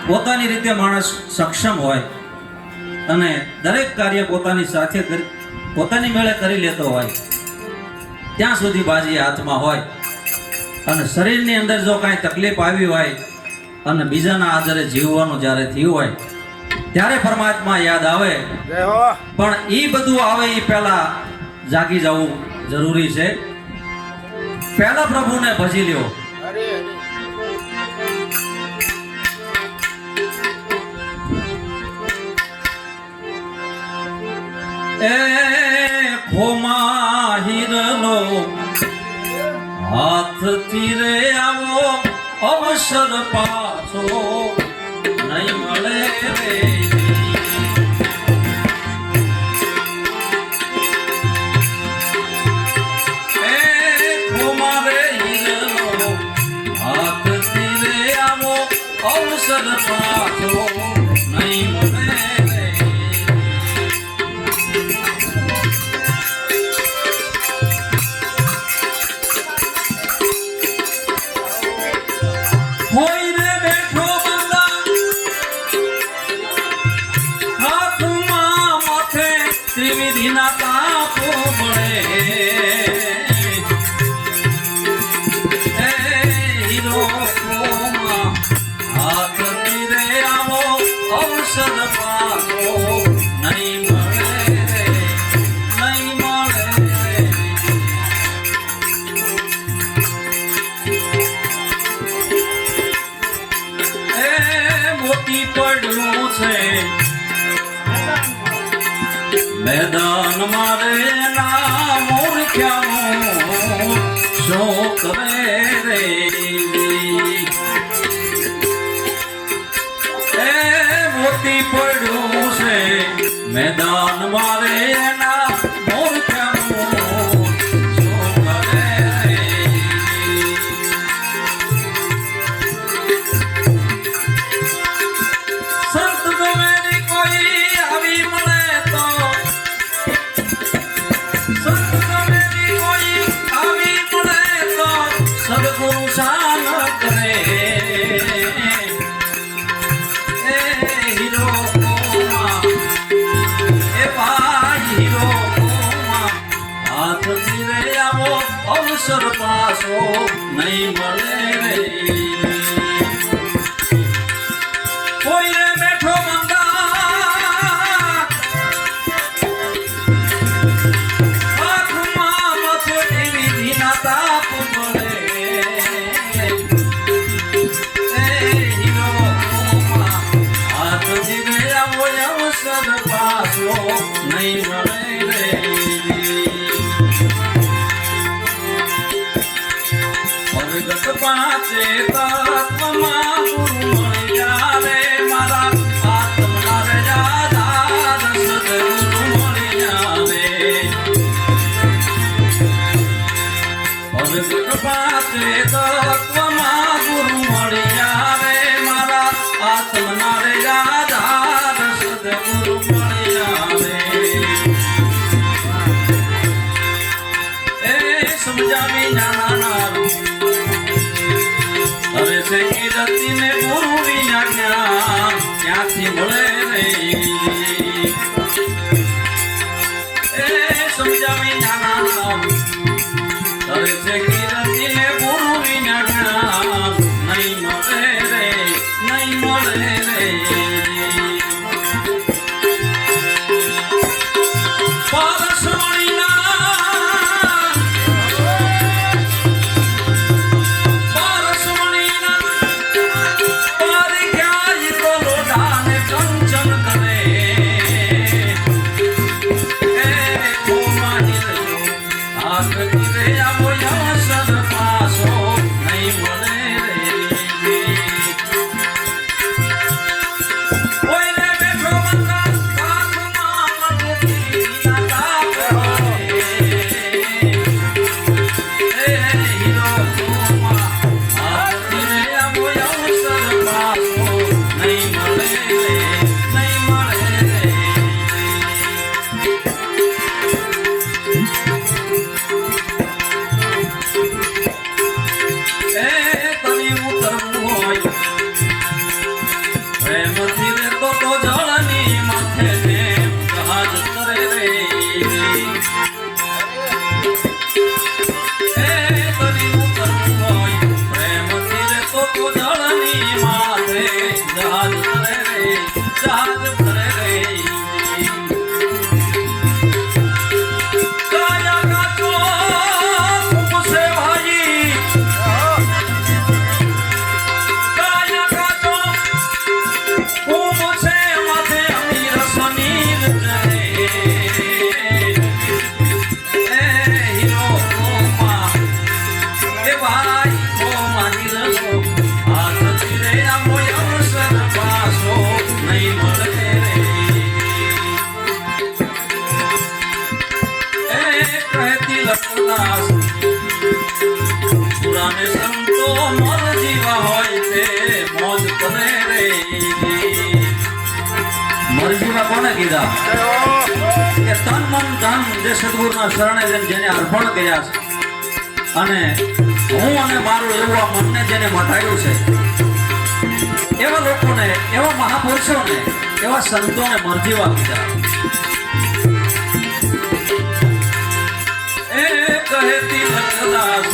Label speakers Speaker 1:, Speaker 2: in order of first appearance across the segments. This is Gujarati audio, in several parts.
Speaker 1: પોતાની રીતે માણસ સક્ષમ હોય અને દરેક કાર્ય પોતાની સાથે પોતાની મેળે કરી લેતો હોય ત્યાં સુધી બાજી હાથમાં હોય અને શરીરની અંદર જો કાંઈ તકલીફ આવી હોય અને બીજાના આધારે જીવવાનું જ્યારે થયું હોય ત્યારે પરમાત્મા યાદ આવે, પણ એ બધું આવે એ પહેલા જાગી જવું જરૂરી છે. પહેલા પ્રભુને ભજી લ્યો. એ ખોમા હિરલો હાથથી રે આવો અવસર પાછો નહીં મળે રે. એ ખોમા રે હિરલો હાથથી રે આવો અવસર પાછો નહીં મળે. ત્રિવિધિના તાપો મળે હીરો કોમાં હાથ તીરે આવો અવસર પાછો નહીં મળે રે, નહીં મળે રે. એ મોતી પડ્યું છે મેદાન મારે ના મૂર્ખ્યાનું શું કરે રે. એ મોતી પડ્યું છે મેદાન મારે ના મૂર્ખ્યાનું શું કરે રે. સંત ગમેરી કોઈ આવી મળે તો સદગુરુ શાન કરે. એ હીરો કોમાં એ ભાઈ હીરો કોમાં હાથ તીરે આવો અવસર પાછો નહીં મળે રે. કોઈને બેઠો મંગા આંખમાં મથો એવી ધીના તાપ મળે. નહીં મળે રે. પ્રગટ પાંચે તત્વમાં ગુરુ મળ્યા રે મારા આત્મના રે આધાર સદગુરુ મળ્યા રે. પ્રગટ પાંચે તત્વમાં ગુરુ મળ્યા રે મારા આત્મના રે આધાર સદગુરુ મળ્યા રે. એ સમજાવી નાના હવે છે કીર્તિને ગુરુ વિના જ્ઞાન ક્યાંથી મળે રે. એ સમજાવી નાના હવે છે કીર્તિને ગુરુ વિના જ્ઞાન નહીં મળે રે, નહીં મળે રે. હાથ તીરે આવો અવસર પાછો રાજ કરે રે કાયા કાચો ખૂબસે ભાઈ કાયા કાચો ખૂબસે માથે અમીર સનીર જરે એ હીરો કોમા એ ભાઈ કોમા હીરો આ તકીરે આમો અવસર પાસો નહીં મળે રે એ કહેતી લખદાસ પુરાને સંતો મર જીવા હોય તે મોજ કરે રે મર જીવા કોને કીધા કે તન મન ધન જે સદગુરુના શરણે જઈને જેને અર્પણ કર્યા છે અને હું અને મારું એવું આ મનને જેને મટાડ્યું છે એવા લોકોને એવા મહાપુરુષોને એવા સંતોને મરજીવા કીધા એ કહેતી લખદાસ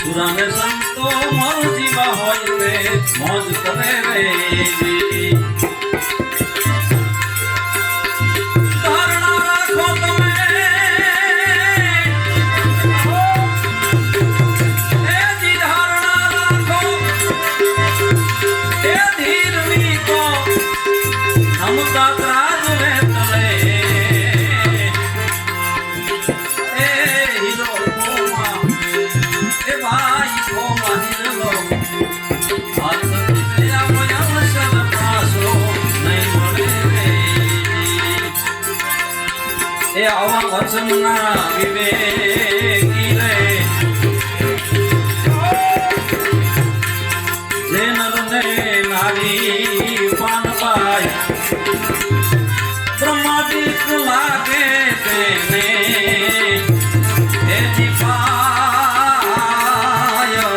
Speaker 1: પુરાને સંતો મરજીવા હોય તે મોજ કરે રે ધારણા રાખો તમે એ જી ધારણા રાખો એ ધીરની તો નમતા ત્રાજ રે તલે એ હીરો કોમા એ ભાઈ કોમા હીરો હાથ દિયા મોયા સદ પાસો નહીં મળે રે એ આવા વચનના વિવેકી રે જે નરને નારી પાનબાઈ બ્રહ્માદિક લાગે તેને એ દીપાય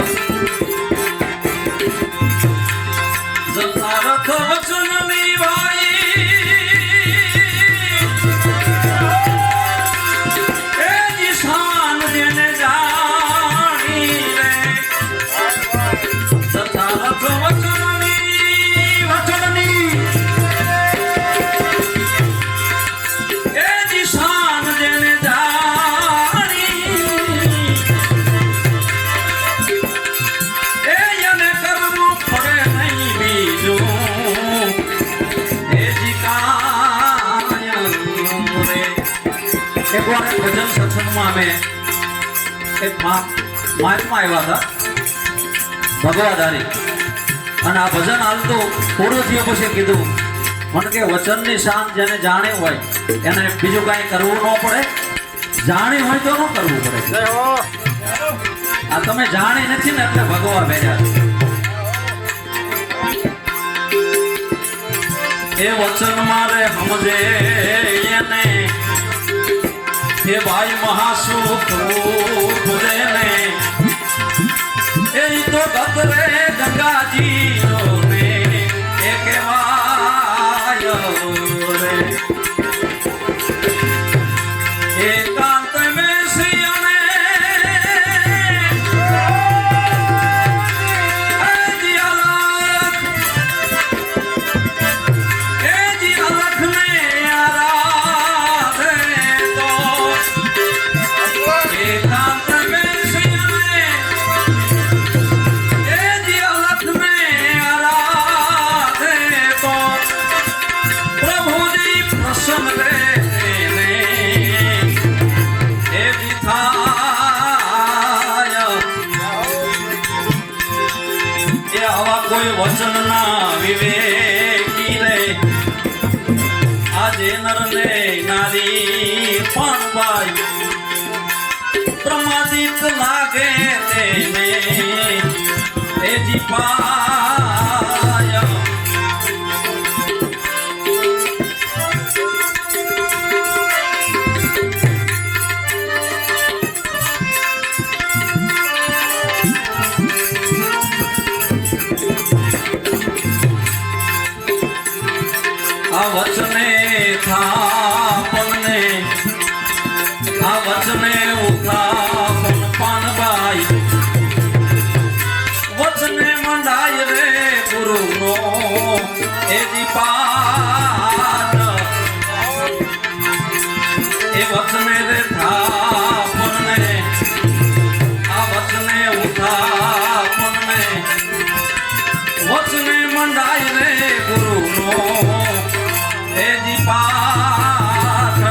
Speaker 1: જતા રથ વચન નિભાઈ એ નિશાન જેને જાણી રે જતા રથ વચનની એ નિશાન જેને જાણી એ એને કરવું પડે નહીં બીજું એ જી કાયમ રે એકવાર એક ભજન સત્સંગમાં અમે એક મહાત્મા આવ્યા હતા ભગવાધારી અને આ ભજન હાલતું પૂરું થયું પછી કીધું મને કે વચનની શાન જેને જાણે હોય એને બીજું કાંઈ કરવું ન પડે જાણી હોય તો ન કરવું પડે આ તમે જાણી નથી ને એટલે ભગવા ભેજા એ વચન મારે સમજે એને એ ભાઈ મહાસુખ ભૂલે ને એ તો ગતરે ગંગાજી ને એ કહેવાય રે એકાંત મેં સિયાને જી અલખ ને આરાધે તો એકાંત મેં સિયાને જી અલખ ને આરાધે તો પ્રભુજી પ્રસન્ન રે કોઈ વચન ના વિવેકી રે આજે નર ને નારી પાનબાઈ પ્રમાદિત લાગે તેને એ જીપાય આ વચને થાપને આ વચને ઉથાપન પાનબાઈ વચને મંડાય રે ગુરુનો એ દીપાટ એ વચને રે થાપને આ વચને ઉઠાપને વચને મંડાય રે ગુરુનો એ દીપાટ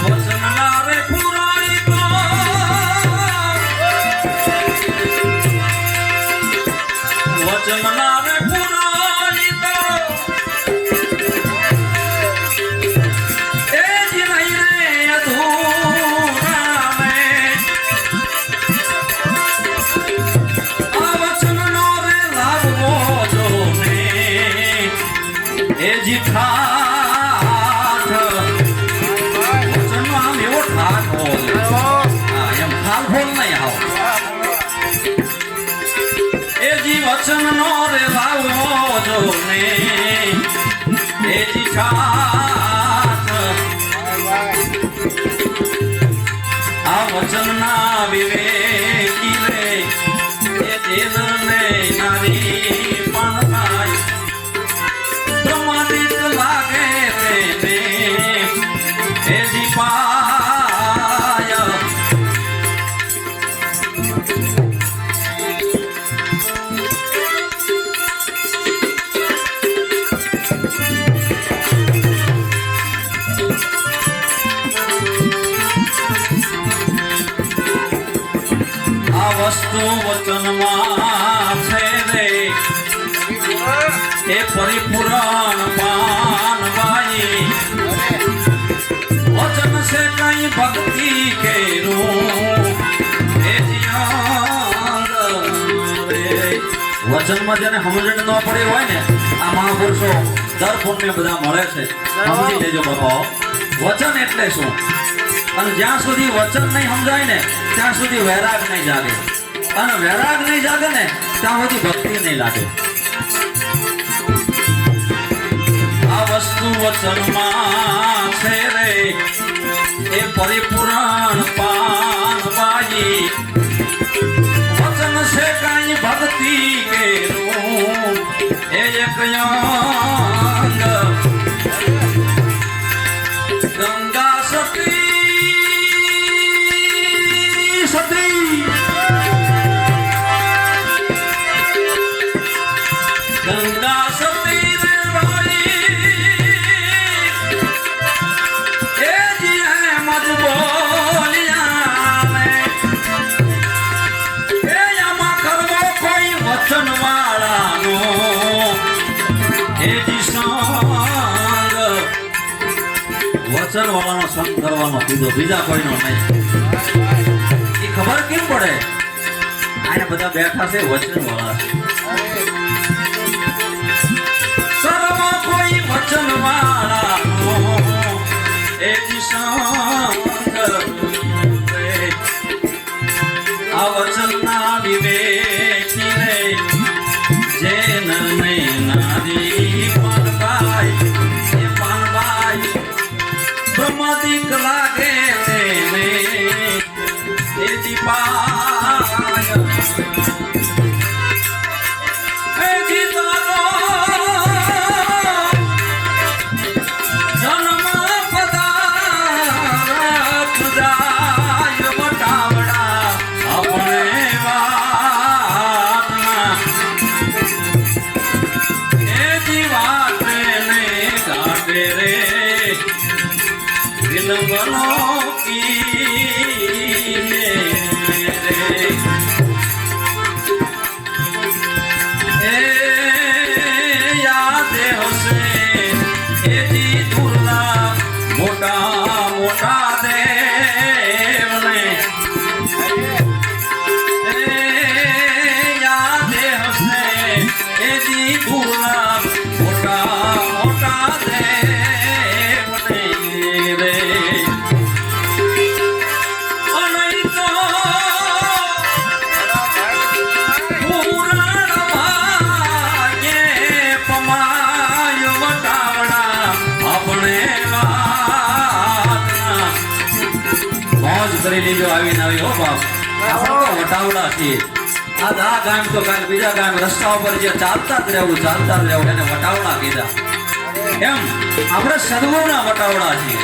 Speaker 1: વચનના રે પુરાઈ તો વચનના રે પુરાઈ તો એ જ નહીં રે અધૂરા મે આ વચનનો રે લાભવો જો ને એ જી ઠાઠ વચનનો આમ એવો ઠાઠ બોલે એમ ઠાલ બોલ નહીં આવો એ જી વચનનો રે લાવવો જો ને એ જી ઠાઠ આ વચનના વિવેકી રે એ જેનરને નારી પણ થાય પ્રમાણિત લાગે તેને એ જી પાય આ વસ્તુ વચનમાં છે રે એ પરિપૂરણ પાનવાઈ વચન છે કઈ ભક્તિ કેરું એ જીયાંગ રે વચનમાં જેને સમજણ ન પડી હોય ને આ મહાપુરુષો દર પૂર્ણિમે બધા મળે છે સમજી લેજો બાપા વચન એટલે શું અને જ્યાં સુધી વચન નહીં સમજાય ને ત્યાં સુધી વૈરાગ નહીં જાગે અને વૈરાગ નહીં જાગે ને ત્યાં સુધી ભક્તિ નહીં લાગે આ વસ્તુ વચનમાં છે રે એ પરિપૂરણ પાનવાઈ વચન છે કઈ ભક્તિ કેરું એ એક અંગ ગંગા સતી સતી ગંગા સતી રે ભાઈ એ જી મજ બોલિયા ને એ આમાં કરવો કોઈ વચન વાળાનો એ જી સંગ વચન વાળાનો સંગ કરવાનો કીધો બીજા કોઈનો નહીં એ ખબર કેમ પડે આયા બધા બેઠા છે વચન વાળા સર્વ કોઈ વચન વાળાનો એ જી સંગ આ વચનના વિવેકી રે જેન નહીં નારી પાનભાઈ એ પાનભાઈ બ્રહ્માદિક લાગે તેને એ દીપાય એ ગીતાનો જન્મ પદાર્થ જાય બટાવડા આપણે વાતના એ જીવાતે ને ગાતે રે વિલંબનો કીને રે એ યાદ હશે એ જી દુર્લા મોટા મોટા દેવને એ યાદ હશે એ જી દુર્લા મોટા મોટા દેવને રે કરી લેજો આવીને આવી હો બાપ આપણે વટાવડા છીએ આજ આ ગામ તો કાલ બીજા ગામ રસ્તા ઉપર જે ચાલતા જ રહેવું એને વટાવડા કીધા. એમ આપણે સદગુણના વટાવડા છીએ.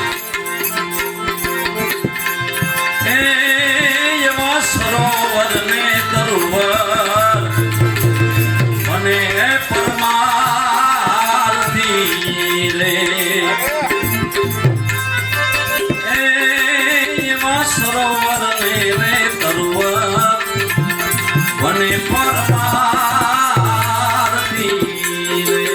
Speaker 1: એવા સરોવર ને તરુવર મને પરમાર્થી લે. એવા સરોવર ને તરુવર મને પરમાર્થી લે.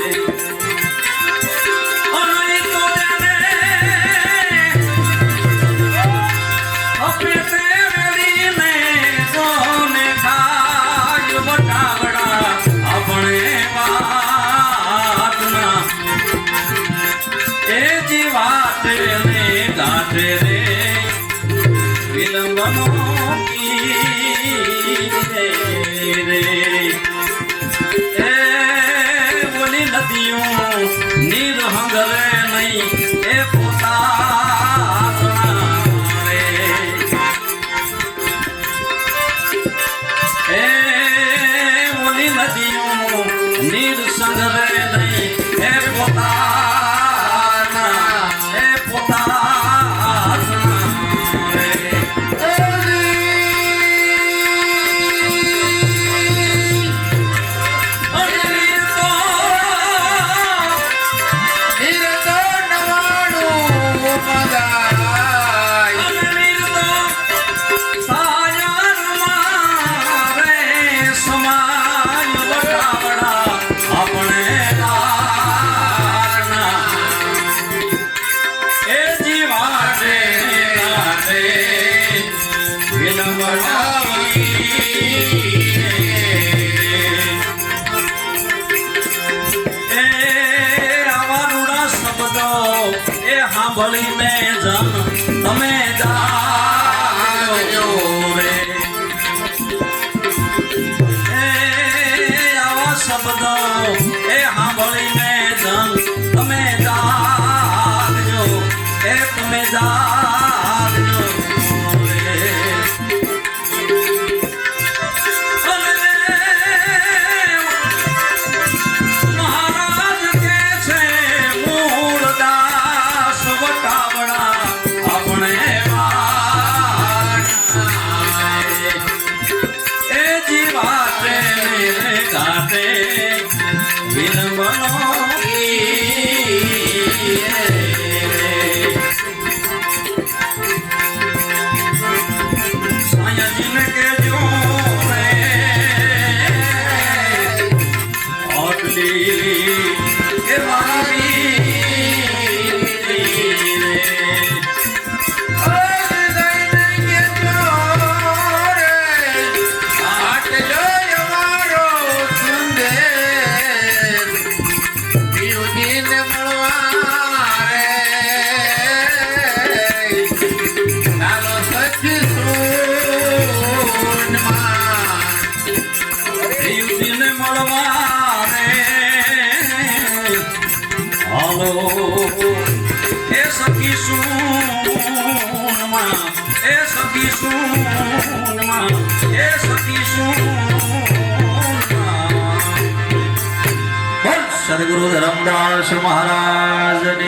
Speaker 1: ગાંઠે રે વિલંબનો રે એ બોલી નદીઓ નીર હંગરે નહીં એ પોતાના રે. એ બોલી નદીઓ નીર સંગરે નહીં એ પોતાના એ પોતાના સાંભળીને જન તમે જાજો રે. એ આવા શબ્દો એ સાંભળીને જન તમે જાગજો એ તમે જાગજો રે. મહારાજ કે છે મૂળદાસ વટાવડા આપણે એ જીવાતે ગાતે વિલંબનો સાયાજીને કેજો રે આટલી એ મારી એ સખી સુનમાં એ સખી સુનમાં એ સખી સુનમાં. સદગુરુ ધર્મદાસ મહારાજ.